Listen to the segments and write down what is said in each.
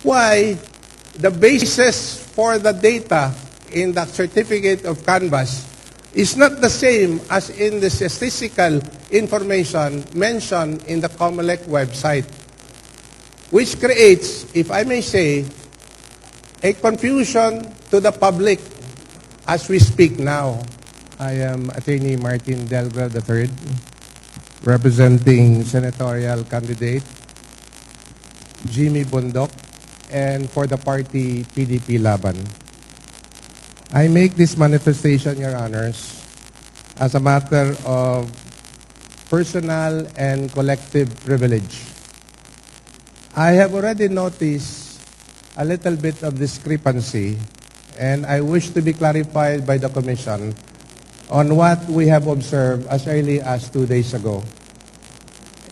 why the basis for the data in the certificate of canvass is not the same as in the statistical information mentioned in the COMELEC website, which creates, if I may say, a confusion to the public as we speak now. I am Atty. Martin Delgra III, representing senatorial candidate Jimmy Bundok, and for the party PDP Laban. I make this manifestation, Your Honors, as a matter of personal and collective privilege. I have already noticed a little bit of discrepancy, and I wish to be clarified by the Commission on what we have observed as early as 2 days ago.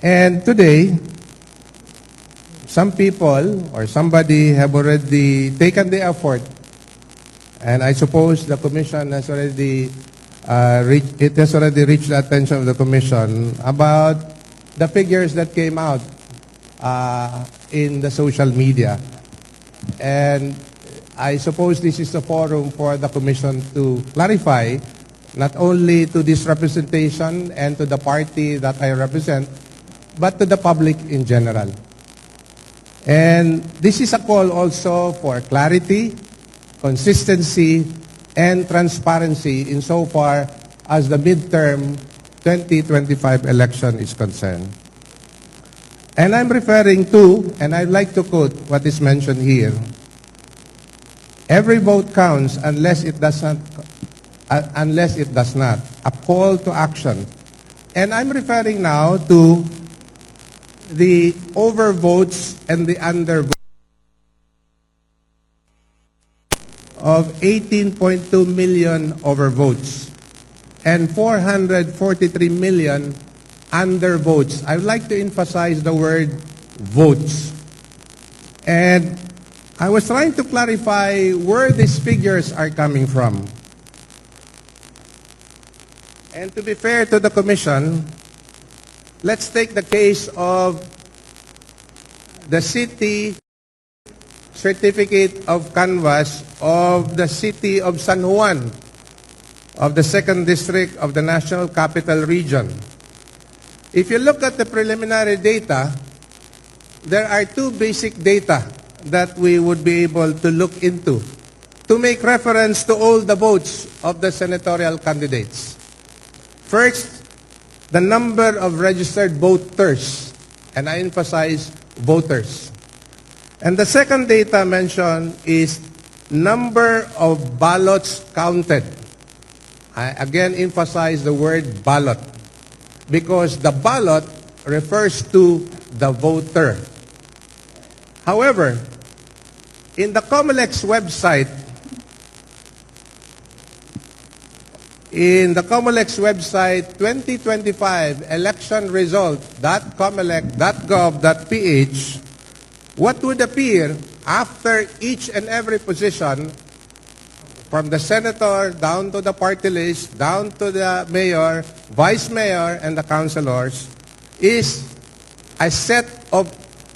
And today, some people or somebody have already taken the effort, and I suppose the Commission has already reached the attention of the Commission about the figures that came out in the social media. And I suppose this is the forum for the Commission to clarify, not only to this representation and to the party that I represent, but to the public in general. And this is a call also for clarity, consistency, and transparency insofar as the midterm 2025 election is concerned. And I'm referring to, and I'd like to quote what is mentioned here, every vote counts unless it does not, a call to action. And I'm referring now to the overvotes and the undervotes of 18.2 million overvotes and 443 million undervotes. I would like to emphasize the word votes. And I was trying to clarify where these figures are coming from. And to be fair to the Commission, let's take the case of the city certificate of canvass of the city of San Juan, of the 2nd District of the National Capital Region. If you look at the preliminary data, there are two basic data that we would be able to look into to make reference to all the votes of the senatorial candidates. First, the number of registered voters, and I emphasize voters. And the second data mentioned is number of ballots counted. I again emphasize the word ballot because the ballot refers to the voter. However, in the COMELEC's website, in the COMELEC's website, 2025 election result.comelec.gov.ph, what would appear after each and every position, from the senator down to the party list, down to the mayor, vice mayor, and the councilors, is a set of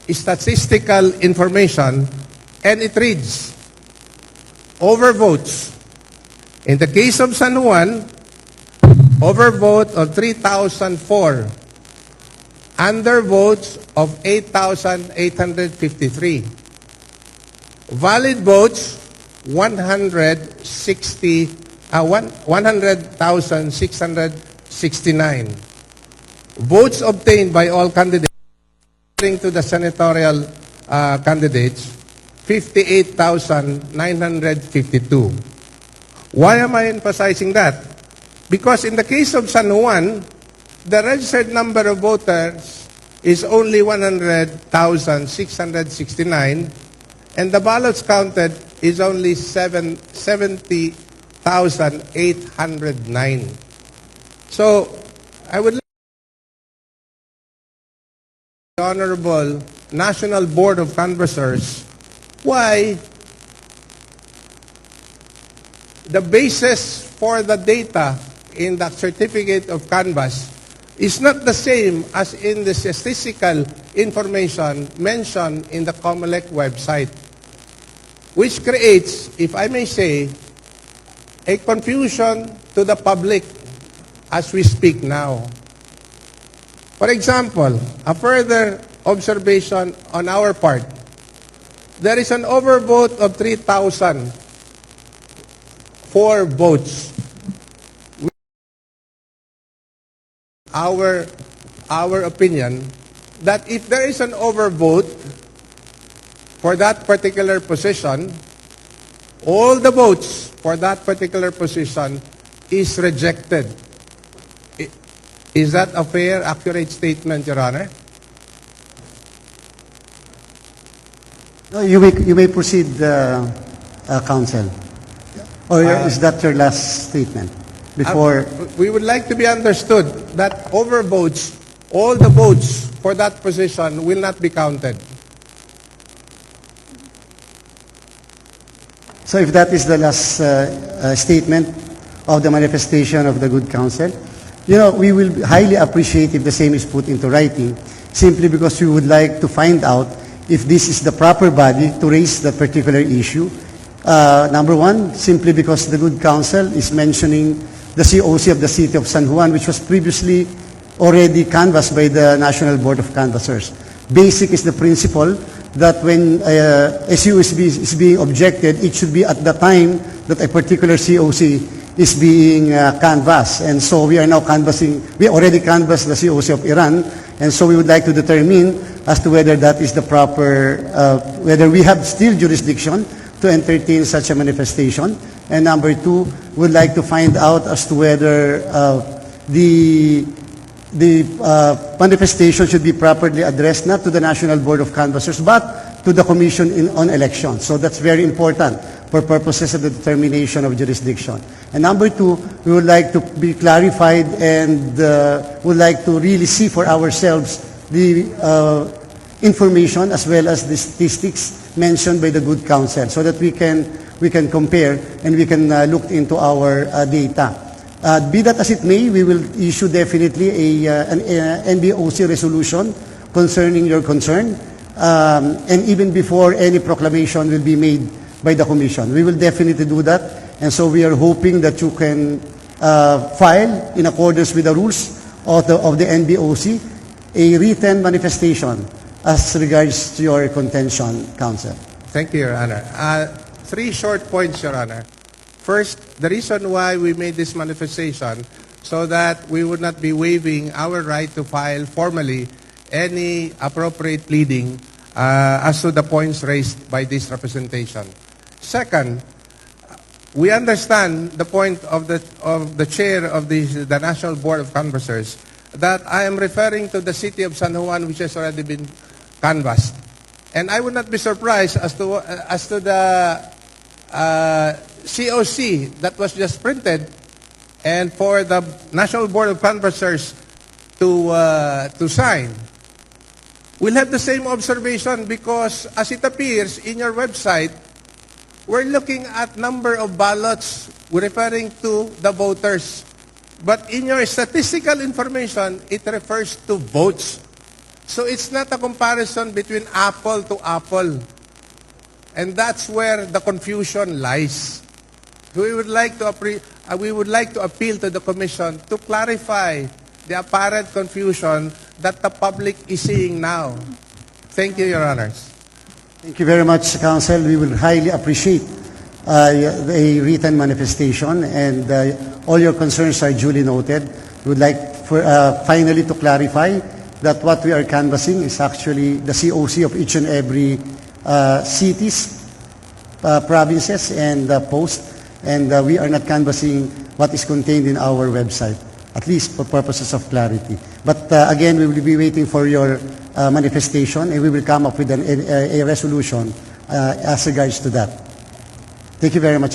statistical information, and it reads, overvotes. In the case of San Juan, overvote of 3,004. Undervotes of 8,853. Valid votes, 100,669. Votes obtained by all candidates, according to the senatorial candidates, 58,952. Why am I emphasizing that? Because in the case of San Juan, the registered number of voters is only 100,669, and the ballots counted is only 70,809. So, I would like the Honorable National Board of Canvassers why the basis for the data in the certificate of canvass is not the same as in the statistical information mentioned in the COMELEC website. which creates, if I may say, a confusion to the public as we speak now. For example, a further observation on our part, there is an overvote of 3,004 votes. Our opinion that if there is an overvote for that particular position, all the votes for that particular position is rejected. Is that a fair, accurate statement, Your Honor? No, you may proceed, Counsel. Or is that your last statement? Before we would like to be understood that overvotes, all the votes for that position will not be counted. So if that is the last statement of the manifestation of the good counsel, we will highly appreciate if the same is put into writing, simply because we would like to find out if this is the proper body to raise the particular issue. Number one, simply because the good counsel is mentioning the COC of the City of San Juan, which was previously already canvassed by the National Board of Canvassers. Basic is the principle that when a COC is being objected, it should be at the time that a particular COC is being canvassed. And so we are now canvassing, we already canvassed the COC of Iran, and so we would like to determine as to whether that is the proper, whether we have still jurisdiction to entertain such a manifestation. And number two, we'd like to find out as to whether the manifestation should be properly addressed not to the National Board of Canvassers but to the Commission on Elections. So that's very important for purposes of the determination of jurisdiction. And number two, we would like to be clarified and would like to really see for ourselves the information as well as the statistics mentioned by the good counsel so that we can compare and we can look into our data. Be that as it may, we will issue definitely an NBOC resolution concerning your concern, and even before any proclamation will be made by the Commission. We will definitely do that, and so we are hoping that you can file, in accordance with the rules of the NBOC, a written manifestation as regards to your contention, Counsel. Thank you, Your Honor. 3 short points, Your Honor. First, the reason why we made this manifestation so that we would not be waiving our right to file formally any appropriate pleading as to the points raised by this representation. Second, we understand the point of the chair of the National Board of Canvassers that I am referring to the City of San Juan, which has already been canvassed. And I would not be surprised as to the COC that was just printed, and for the National Board of Canvassers to sign. We'll have the same observation because, as it appears in your website, we're looking at number of ballots referring to the voters. But in your statistical information, it refers to votes. So it's not a comparison between apple to apple. And that's where the confusion lies. We would like to appeal to the Commission to clarify the apparent confusion that the public is seeing now. Thank you, Your Honors. Thank you very much, Counsel. We will highly appreciate a written manifestation, and all your concerns are duly noted. We would like finally to clarify that what we are canvassing is actually the COC of each and every cities, provinces, and posts, and we are not canvassing what is contained in our website, at least for purposes of clarity. But again, we will be waiting for your manifestation, and we will come up with a resolution as regards to that. Thank you very much.